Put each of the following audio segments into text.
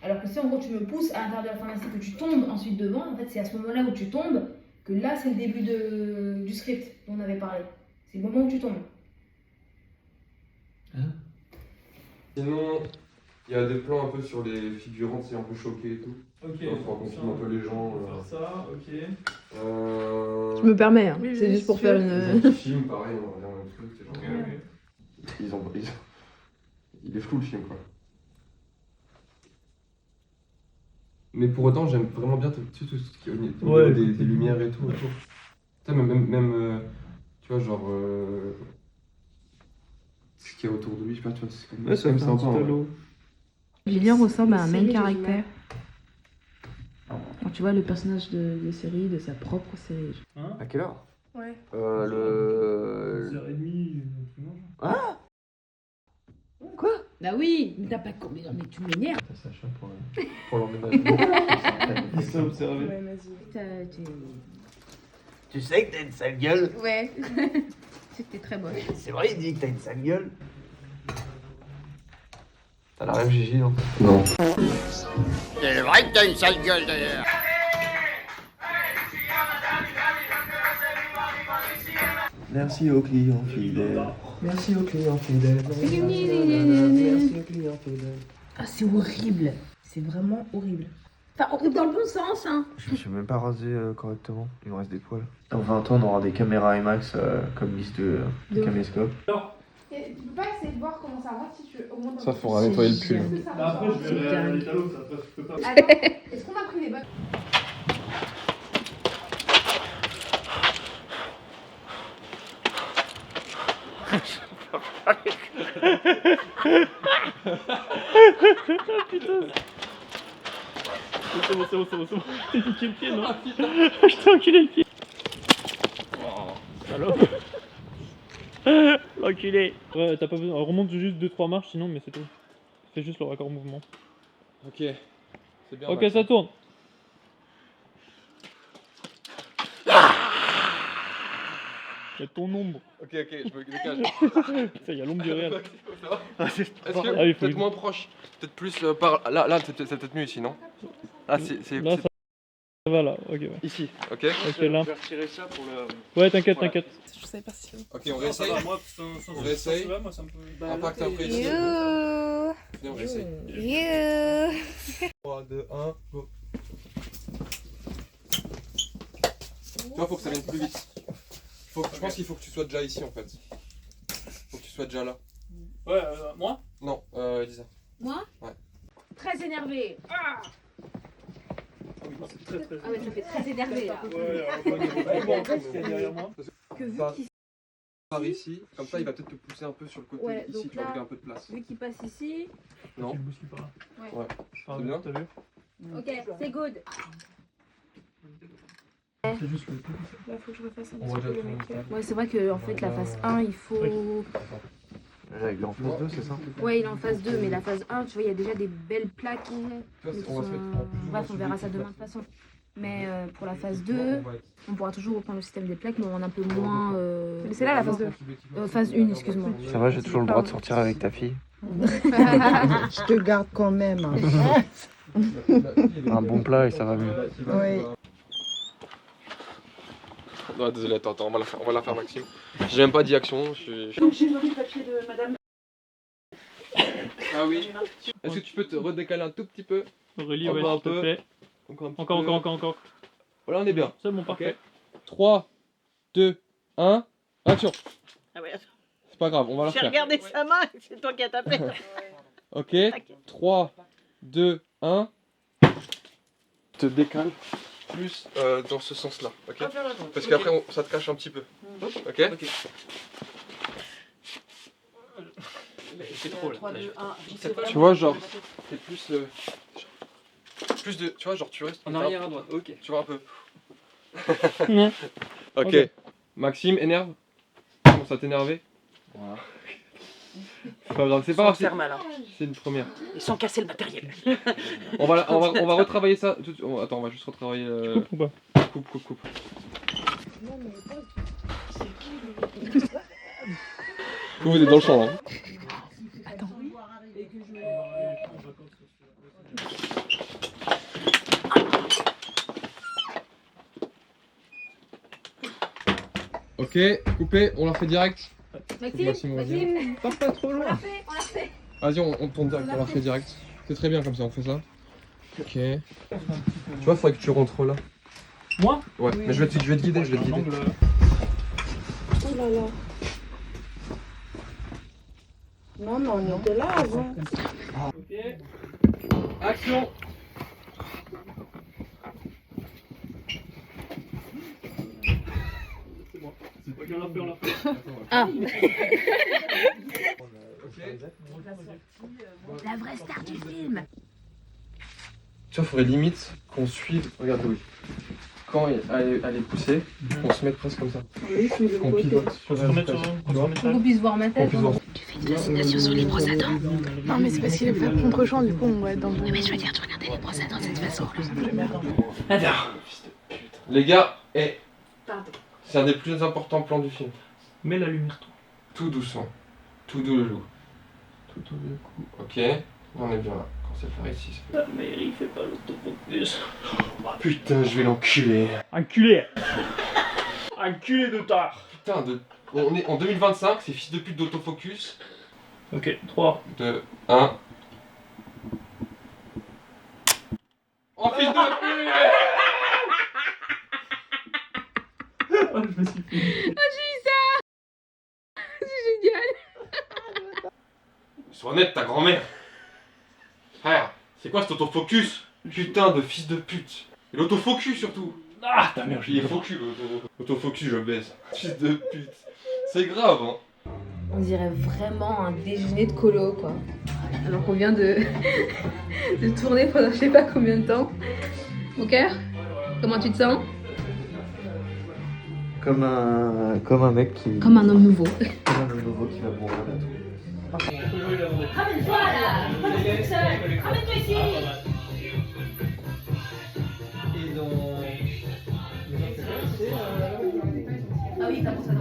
Alors que si en gros tu me pousses à l'intérieur de la pharmacie, que tu tombes ensuite devant, en fait c'est à ce moment-là où tu tombes que là c'est le début du script dont on avait parlé. C'est le moment où tu tombes. Sinon, il y a des plans un peu sur les figurants, c'est un peu choqués et tout. Ok. Pour qu'on filme un peu les gens. Faire ça, ok. Je me permets, hein. Oui, C'est oui, juste pour c'est faire Les gens une. qui filment, pareil, on revient au même truc. C'est genre, Ok. il est flou le film, quoi. Mais pour autant, j'aime vraiment bien tout ce qui est au niveau Ouais, des lumières et tout. Tu sais, même tu vois, genre. Ce qu'il y a autour de lui, je sais pas, tu vois, c'est comme, Ouais, ça comme fait un sympa. petit halo. Julien ressemble à un main Série de character. Quand tu vois le personnage de série, de sa propre série. Hein? À quelle heure? Ouais. 11h30, Ah. Quoi? Bah oui, mais t'as pas combien, mais tu m'énerves. Ça Sacha pour l'emménagement. Il s'est observé. Ouais, vas-y. Tu sais que t'as une sale gueule? Ouais. C'était très moche. C'est vrai, il dit que t'as une sale gueule. T'as la même Gigi, non? Non. C'est vrai que t'as une sale gueule d'ailleurs. Merci aux clients fidèles. Merci aux clients fidèles. Merci aux clients fidèles. Ah, c'est horrible. C'est vraiment horrible. Enfin, horrible dans le bon sens, hein. Je me suis même pas rasé correctement. Il me reste des poils. Dans 20 ans, on aura des caméras IMAX comme liste de caméscope. Et tu peux pas essayer de voir comment ça va si tu augmentes un Ça, peu faudra plus. nettoyer le pull. Est-ce que ça va Après, je C'est vais dingue. à l'étalo, ça après, je peux pas. Attends, est-ce qu'on a pris les bonnes C'est bon. T'es piqué le pied, non? Je t'ai enculé le pied. Salaud. L'enculé. Ouais, t'as pas besoin. Remonte juste 2-3 marches sinon, mais c'est tout. Fais juste le raccord mouvement. Ok. C'est bien. Ok, Max. ça tourne. Y'a ton ombre. Ok, je me dégage. Ça, y'a l'ombre du réel. Est-ce que Ah, il faut- peut-être moins proche? Peut-être plus par. Là, c'est peut-être mieux ici, non? Ah, c'est. Là, ça va là. Ok, ouais. Ici, ok? Ok, là. vais retirer ça pour le. Ouais, t'inquiète. Je savais pas si. Ok, on réessaye. Moi, On réessaye. moi, ça me peut. Impact après ici. You. Viens, on réessaye. You. 3, 2, 1, go. Tu vois, faut que ça vienne plus vite. Je pense qu'il faut que tu sois déjà ici en fait. Faut que tu sois déjà là. Ouais, moi? Non, Elisa. Moi? Ouais. Très énervé. Ah C'est très. ouais, ça fait très énervé là. Derrière moi. Que vu qu'il Par ici, comme ça il va peut-être te pousser un peu sur le côté. Ouais, ici, donc tu vas là- gagner un peu de place. vu qu'il passe ici. Non. Tu le bouscules par là. Ouais. Ah, C'est bien. T'as vu? Ok, c'est good. C'est juste le. Là, faut que je refasse un On va petit peu déjà le tout make-up. Ouais, c'est vrai que en fait la phase 1 il faut. Là, il est en phase 2, c'est ça? Ouais, il est en phase 2, mais la phase 1, tu vois, il y a déjà des belles plaques. Tu vois, qui on va se mettre en plus ou moins Bref, on sur verra des ça demain de plaques. toute façon. Mais pour la phase On 2, va être- on pourra toujours reprendre le système des plaques, mais on a un peu moins. Mais c'est là la phase 2. Phase 1, excuse-moi. Ça va, j'ai toujours le droit de sortir avec ta fille. Je te garde quand même. Un bon plat et ça va mieux. Oui. Non, désolé, attends, on va la faire Maxime. J'ai même pas dit action. Donc j'ai le papier de madame. Ah oui. Est-ce que tu peux te redécaler un tout petit peu? Aurélie, Encore ouais, un s'il te peu. plaît. Encore un petit Encore. peu. Voilà, on est bien. C'est bon, parfait. 3, 2, 1, action. Ah ouais, C'est pas grave, on va la j'ai faire. regardé sa main, c'est toi qui as tapé. Ok, 3, 2, 1. Te décale plus dans ce sens-là, ok? Parce qu'après ça te cache un petit peu. Ok? C'est trop là. 3, 2, 1. Tu vois, genre, c'est plus plus de. Tu vois, genre, tu restes. En arrière à droite, ok. Tu vois un peu. Ouais. Ok. Ok. Maxime, énerve. Commence à t'énerver. Voilà. C'est pas grave, c'est pas grave. Ferme alors. C'est une première. Ils sont cassés le matériel. On va retravailler ça. Attends, on va juste retravailler. Coupe ou pas? Coupe. Vous êtes dans le champ là. Attends. Ok, coupé, on la fait direct. Maxime, vas-y. Pars pas trop loin. on l'a fait. Vas-y, on tourne direct, on la fait direct. C'est très bien comme ça, on fait ça. Ok. Tu vois, il faudrait que tu rentres là. Moi? Ouais, mais je vais te guider, je vais te guider. L'angle. Oh là là. Non, non, on était là avant. Ok. Action. C'est bon. Ok, on l'a fait, on l'a fait. Ah. Ok. La vraie star du film. Tu vois, il faudrait limite qu'on suive. Regarde, oui. Quand elle est poussée, qu'on se mette presque comme ça. Qu'on pivote sur Faut se remettre sur Faut qu'on puisse voir ma tête. Qu'on puisse voir. Tu fais une fascination sur les brosses à dents. Non, mais c'est parce qu'il est fait contre-champ, du coup, on va être dans le. Mais je veux dire, tu regardais les brosses à dents de cette façon. Les gars, Pardon. c'est un des plus importants plans du film. Mets la lumière, toi. Tout doucement. Tout doux le loup. Tout doux le coup. Ok, on est bien là. Quand c'est par ici. La mairie fait pas l'autofocus. Putain, je vais l'enculer. Enculé. Enculé de tard. Putain, on est en 2025, c'est fils de pute d'autofocus. Ok, 3. 2, 1. Oh fils de pute. Oh, je me suis fait. C'est génial. Sois honnête, ta grand-mère. Frère, c'est quoi cet autofocus? Putain de fils de pute. Et l'autofocus surtout. Ah, ta mère, Il est focus, l'autofocus, je baisse. Fils de pute. C'est grave, hein. On dirait vraiment un déjeuner de colo, quoi. Alors qu'on vient de tourner pendant je sais pas combien de temps. Mon cœur, comment tu te sens? Comme un mec qui. Comme un homme nouveau. Comme un homme nouveau qui va mourir bientôt. Ramène-toi là! Pas toute seule! Ramène-toi ici! Ah oui, t'as pensé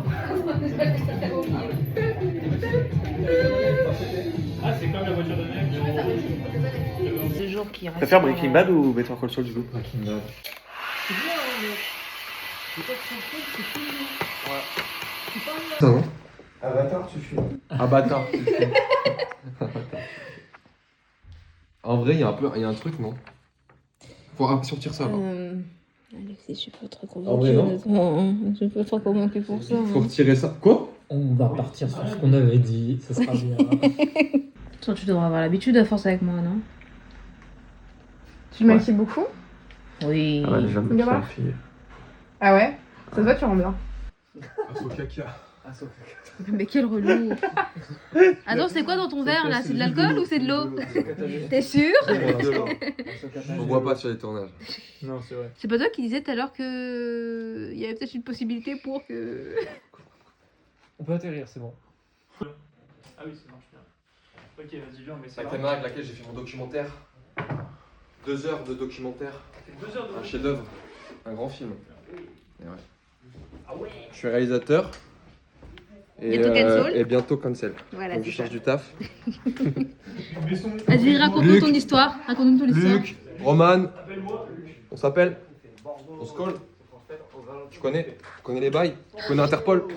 Ah, c'est comme la voiture de mec. Ce jour qui reste. Préfères Breaking Bad ou Better Call Saul du coup? Breaking Bad. Ça non? Avatar, tu fumes. Avatar, tu fais. En vrai, il y a un truc, non? Faut sortir ça, là. Alexis, je suis pas trop En vrai, convaincue, non. honnêtement. Hein. Je suis pas trop convaincue pour ça. Faut retirer ça. Quoi? On va repartir sur ce qu'on avait dit, ça sera bien. Toi, tu devrais avoir l'habitude à force avec moi, non? Tu maquilles beaucoup? Oui. Ah ouais, déjà, Gamin. ma fille. Ah ouais? Ça se voit, tu rends bien. Mais quel relou. Attends, c'est quoi dans ton verre là? C'est de l'alcool ou c'est de l'eau? T'es sûr? On voit pas sur les tournages. Non, c'est vrai. C'est pas toi qui disais tout à l'heure que il y avait peut-être une possibilité pour que. On peut atterrir, c'est bon. Ah oui, ça marche bien. Ok, vas-y, viens, on met ça. La caméra avec laquelle j'ai fait mon documentaire. 2 heures de documentaire. 2 heures de. Un chef-d'œuvre. Un grand film. Et ouais. Je suis réalisateur. Bientôt cancel. Et bientôt cancel. Voilà, Donc je c'est cherche ça. du taf. Vas-y, raconte-nous Luc. ton histoire. Raconte-nous ton histoire. Luc, Roman, on s'appelle. On se colle. Tu connais les bails? Tu connais Interpol?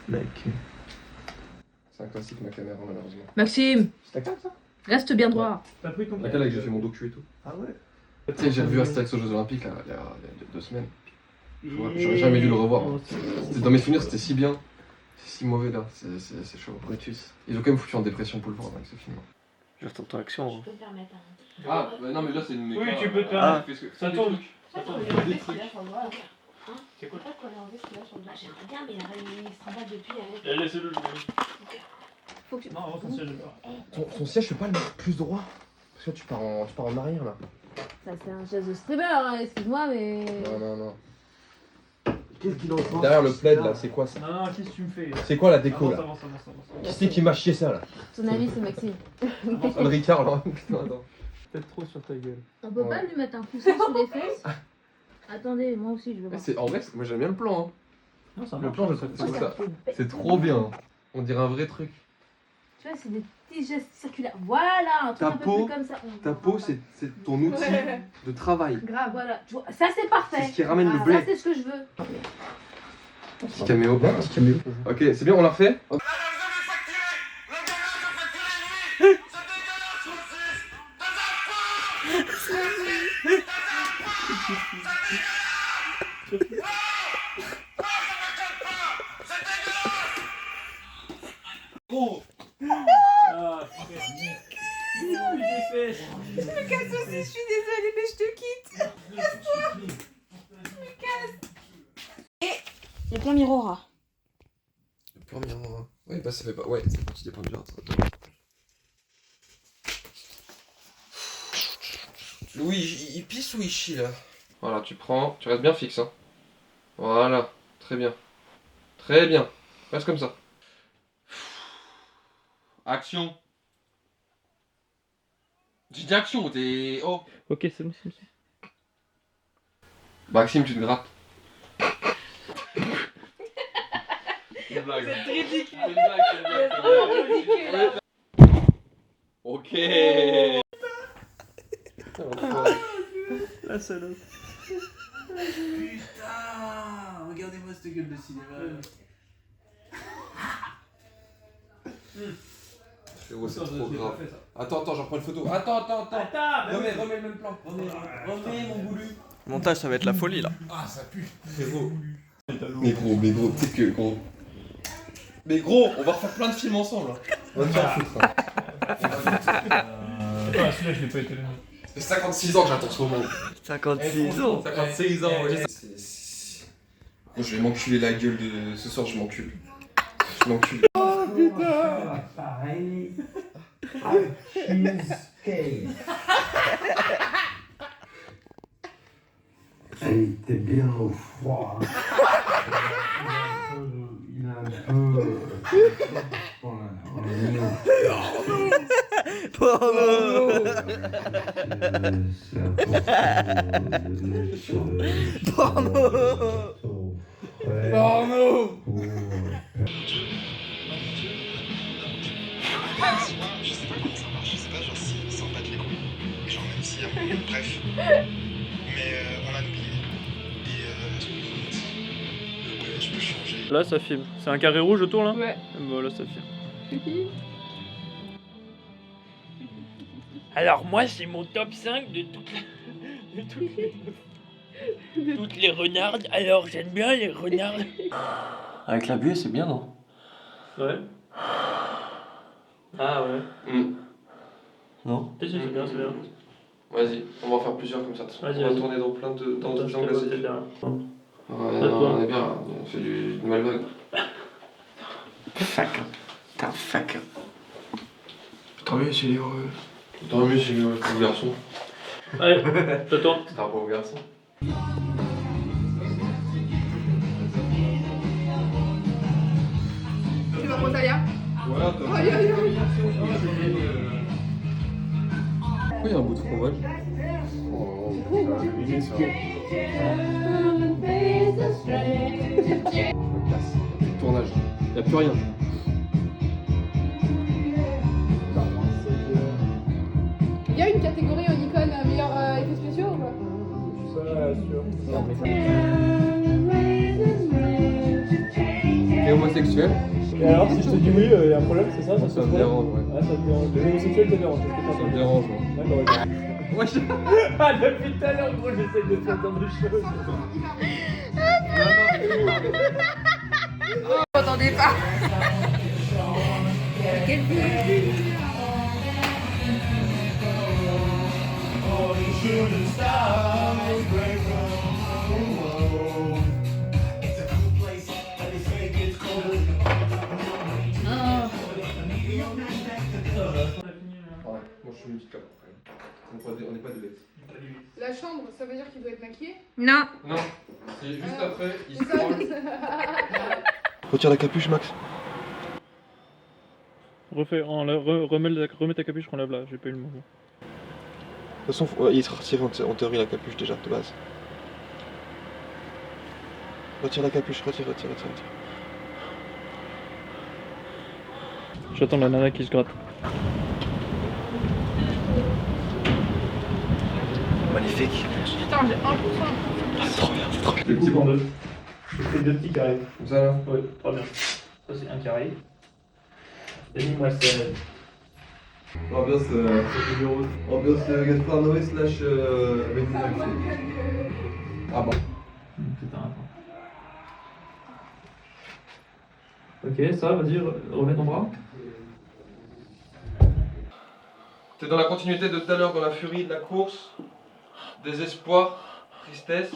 Mec. C'est un classique ma caméra malheureusement. Maxime, C'est ta cam ça? reste bien droit. T'as pris ton. Laquelle là que j'ai fait mon docu et tout. Ah ouais. Tu sais, j'ai revu Astérix aux Jeux Olympiques là, il y a 2 semaines. Ouais, j'aurais jamais dû le revoir. Dans mes souvenirs, c'était si bien. C'est si mauvais là, c'est chaud. Brutus. Ils ont quand même foutu en dépression pour le voir avec ce film. Je retourne ton action. peux me permettre un. Ah, bah non, mais là c'est une méga. Oui, tu peux te Ah, permettre. ça tourne. Ça tourne. Des trucs. C'est quoi? J'aimerais bien, mais il se trimballe depuis. Laissez-le jouer. Faut que tu. Non, avance ton siège. Ton siège, je peux pas le mettre plus droit. Parce que tu pars en arrière là. Ça, c'est un chaise de streamer, hein, excuse-moi, mais. Non. Qu'est-ce qu'il en pense? Derrière le plaid là, c'est quoi ça? Non, qu'est-ce que tu me fais? C'est quoi la déco Avance, là? avance. Qui c'est qui m'a chié ça là? Ton avis, c'est Maxime. Ah, le Ricard là. Putain, attends. Peut-être trop sur ta gueule. On peut pas Ouais. lui mettre un coussin sous les fesses? Attendez, moi aussi, je veux voir. En vrai, moi j'aime bien le plan. Non, ça Le marche. plan, je trouve ça. C'est trop bien. On dirait un vrai truc. Tu vois, c'est des petits gestes circulaires. Voilà, un truc un peu plus comme ça. Ta peau, c'est ton outil de travail. Grave, voilà. Tu vois, ça, c'est parfait. C'est ce qui ramène le blé. Ça, c'est ce que je veux. Petit caméo. Ok, c'est bien, on l'a refait. Ok. Oh. Je me casse aussi, je suis désolée, mais je te quitte. Casse-toi. Je me casse. Et le plan Mirora. Le plan Mirora. Ouais, bah ça fait pas. Ouais, c'est parti des plans Mirora. Louis, il pisse ou il chie là? Voilà, tu prends, tu restes bien fixe. Hein. Voilà, très bien. Très bien. Reste comme ça. Action. J'ai dit action, t'es. Oh. Ok, c'est bon, c'est bon. Maxime, tu te grattes. C'est une blague. C'est ridicule. C'est une blague, c'est une blague. C'est vraiment ridicule. Ok. La salope. Putain, regardez-moi cette gueule de cinéma. Frérot, c'est trop grave. Attends, j'en prends une photo. Attends. Remets le même plan. Remets mon boulu. Le montage, ça va être la folie là. Ah, ça pue. Frérot. Mais gros, tu sais que gros. Mais gros, on va refaire plein de films ensemble. On va te faire foutre. Celui-là, je l'ai pas été là. Ça fait 56 ans que j'attends ce moment. 56 ans. 56 ans, ouais. Gros, je vais m'enculer la gueule de. Ce soir, je m'encule. Je m'encule. Oh putain. Pareil. Cheesecake. Elle était bien au froid. Il a un peu. Je sais pas comment ça marche, je sais pas, genre s'ils s'en battent les couilles, genre même s'il y a moyen, bref. Mais on a un billet. Et je peux changer. Là, ça filme. C'est un carré rouge autour là? Ouais. Voilà, ça filme. Alors moi, c'est mon top 5 de toutes les renardes. Alors, j'aime bien les renardes. Avec la buée, c'est bien, non? Ouais. Ah ouais. Non? Si, c'est bien, c'est bien. Vas-y, on va en faire plusieurs comme ça. Vas-y, On va vas-y. tourner dans plein de dans Attends, de je angles te vois, asiatiques. t'es derrière. Ouais, non, on est bien là. On fait du nouvelle vague. T'as fuck. Tant mieux, c'est les heureux. Tant mieux, c'est les heureux. C'est un garçon. Allez, t'attends. C'est un beau garçon. Tu vas pour Talia? Voilà, t'as. Aïe, aïe, aïe. Pourquoi il y a un bout de fromage? Tournage. Il n'y a plus rien. Il y a une catégorie en Nikon meilleur effets spéciaux ou pas? T'es homosexuel? Et alors, si je te dis oui, il y a un problème, c'est ça? Ça me dérange, ouais. Ah, ça te dérange. Les homosexuels te dérangent. Ça me dérange, ouais. D'accord, ok. Ah, depuis tout à l'heure, gros, j'essaie de faire dans des choses. Vous m'entendez pas? Quel but? Ouais, moi je suis une petite clope quand même. On n'est pas des bêtes. La chambre, ça veut dire qu'il doit être maquillé? Non. Non, c'est juste après, il se Ça- prend. Retire la capuche, Max. Remets ta capuche, relève là, j'ai pas eu le moment. De toute façon, il sera retiré en théorie la capuche déjà de base. Retire la capuche, retire. J'attends la nana qui se gratte. Magnifique. Putain, j'ai 1%. C'est trop bien, c'est trop bien. Le coupe en deux. Je fais deux petits carrés. Comme ça là. Oui, très bien. Ça c'est un carré. Et dis-moi c'est. Ambiance Gaspard Noé slash Ah bon. Putain, attends. Ok, ça, vas-y, remets ton bras. T'es dans la continuité de tout à l'heure, dans la furie de la course, désespoir, tristesse.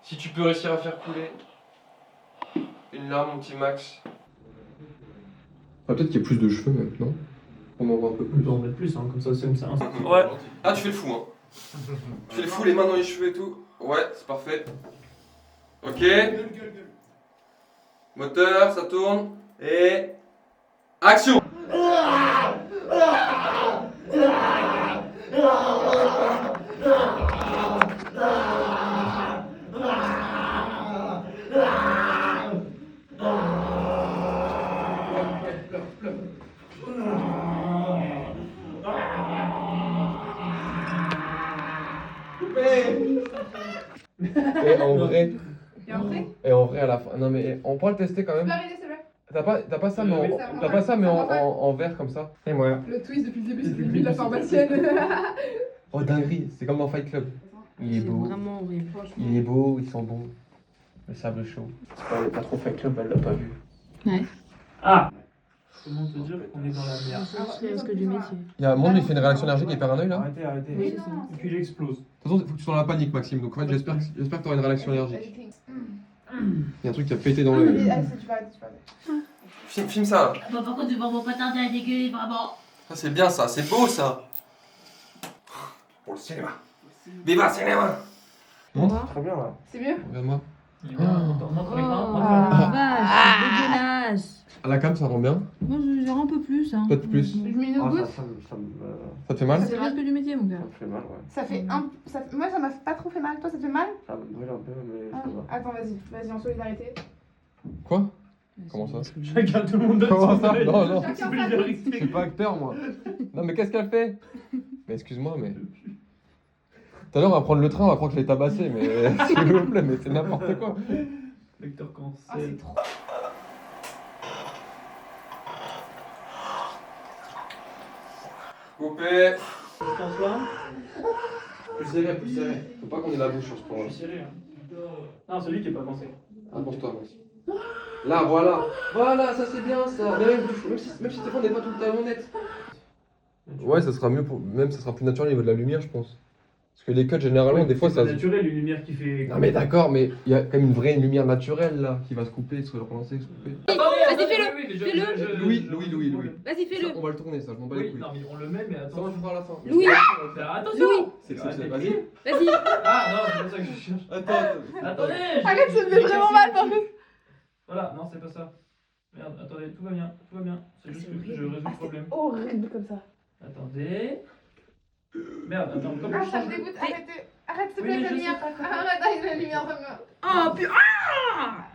Si tu peux réussir à faire couler une larme, mon petit Max. Peut-être qu'il y a plus de cheveux même, non? On en voit un peu On plus. peut en mettre plus, hein, comme ça c'est comme ça. Ouais. Ah, tu fais le fou, hein. Tu fais le fou, les mains dans les cheveux et tout. Ouais, c'est parfait. Ok. Moteur, ça tourne. Et... Action! Et en vrai à la fin. Non mais on pourra le tester quand Tu peux même. arrêter, s'il te plaît? T'as pas ça mais Oui. en vert comme ça. Et moi. Le twist depuis le début, c'est lui de la pharmacienne. Oh dinguerie, c'est comme dans Fight Club. Il est beau. Vraiment horrible. Il est beau, il sent bon. Le sable chaud. Elle est pas trop Fight Club, elle l'a pas vu. Ouais. Ah! Comment te dire qu'on est dans la merde? C'est le risque du métier. Il y a un monde, il fait une réaction allergique et il perd un œil là. Arrêtez, arrêtez. Oui, c'est ça. Et puis il explose. De toute façon, il faut que tu sois dans la panique, Maxime. Donc en fait, j'espère que tu auras une réaction allergique. Il y a un truc qui a pété dans l'œil. Tu vas arrêter. Filme ça là. Bon, par contre, devant mon patin, t'es dégueu, vraiment. Ça c'est bien ça, c'est beau ça. Pour le cinéma. Viva le cinéma. Très bien là. C'est mieux? Regarde-moi. Montre les mains. Oh montre les mains. la vache, c'est dégueulasse. À la cam, ça rend bien. Moi, je un peu plus. Hein. Peut-être plus. Je mets une goutte. Ça te fait mal? C'est le risque du métier, mon gars. fait mal, ouais. Ça fait un. Moi, ça m'a pas trop fait mal. Toi, ça te fait mal? Ça me brûle un peu, mais Ah, ça va. attends, vas-y, en solidarité. Quoi? Comment ça? Chacun, tout le monde donne Comment son ça? œil. Non, non. Chacun sa Je suis pas acteur moi. Non mais qu'est-ce qu'elle fait? Mais excuse-moi mais... Tout à l'heure on va prendre le train, on va croire que je l'ai tabassé mais s'il vous plaît mais c'est n'importe quoi. Vecteur cancer. Ah, c'est trop. Coupé. Ce sens-là, Plus serré, plus serré. Faut pas qu'on ait la bouche sur ce je point-là. suis serré. Hein. Non, celui qui est pas pensé. Impose-toi Max. Là voilà. Voilà, ça c'est bien ça. Mais même si Stéphane n'est pas tout le temps net. Ouais, ça sera mieux pour... Même ça sera plus naturel au niveau de la lumière je pense. Parce que les cuts généralement des fois ça... C'est naturel, une lumière qui fait. Non mais d'accord, mais il y a quand même une vraie lumière naturelle là qui va se couper, se relancer, se couper. Vas-y, fais-le. Louis. Vas-y, Ça, on va le tourner ça, je m'en bats les Oui, couilles. non, mais on le met, mais Ça, attends. on le fera à la fin. Louis. Attention! C'est Ah, exceptionnel. t'es Vas-y. Vas-y. Ah non, c'est pas ça que je cherche. Attends. Attendez! Arrête, ça me fait vraiment mal par contre. Voilà, non, c'est pas ça. Merde, attendez, tout va bien, tout va bien. C'est juste que je résous le problème. Horrible comme ça. Attendez. Merde, attends, comment Ah, je ça change me dégoûte. Arrêtez. Arrête, s'il te Oui, plaît, mais la je lumière. sais pas comment- Arrête avec la lumière, ça me. Oh putain.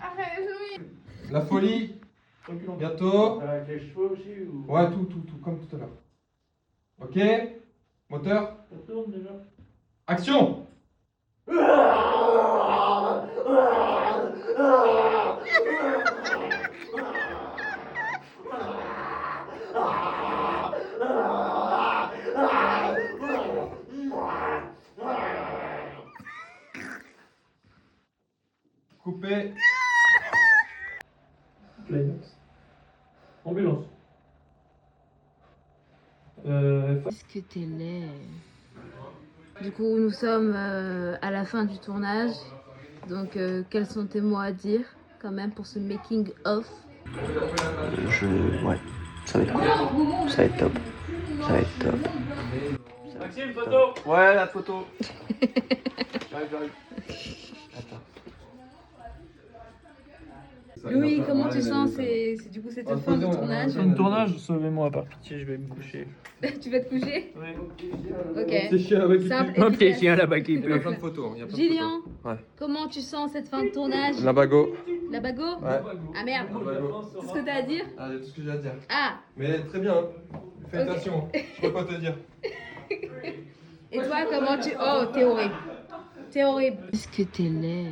Arrête, Louis. La folie, Reculons. bientôt. Avec les cheveux aussi ou. Ouais, tout, comme tout à l'heure. Ok. Moteur. Ça tourne déjà. Action. Coupé. Climax. Ambulance. Qu'est-ce que t'es laid. Du coup, nous sommes à la fin du tournage. Donc, quels sont tes mots à dire quand même pour ce making of? Ouais, ça va être cool. Ça va être top. Ça va être top. Maxime, photo! Ouais, la photo. J'arrive. Attends. ça. Louis, Il a- comment voilà, tu il a sens dit ça. c'est du coup cette Ah, fin de faisons, tournage Fin de tournage, sauvez-moi par pitié, je vais me coucher. Tu vas te coucher? Oui. Ok. C'est chiant là-bas qui Simple, pue. Hop, les efficace. chiens là-bas qui Il y a puent. plein de photos. Il y a plein de Julien, photos. Ouais. comment tu sens cette fin de tournage? La bago. La bago? Ouais. Ah merde, tout ce que t'as à dire? Ah, j'ai tout ce que j'ai à dire. Ah, Mais très bien. Hein. Félicitations. Je sais pas quoi te dire. et toi comment tu... Oh, t'es horrible. T'es horrible. Est-ce que t'es laid?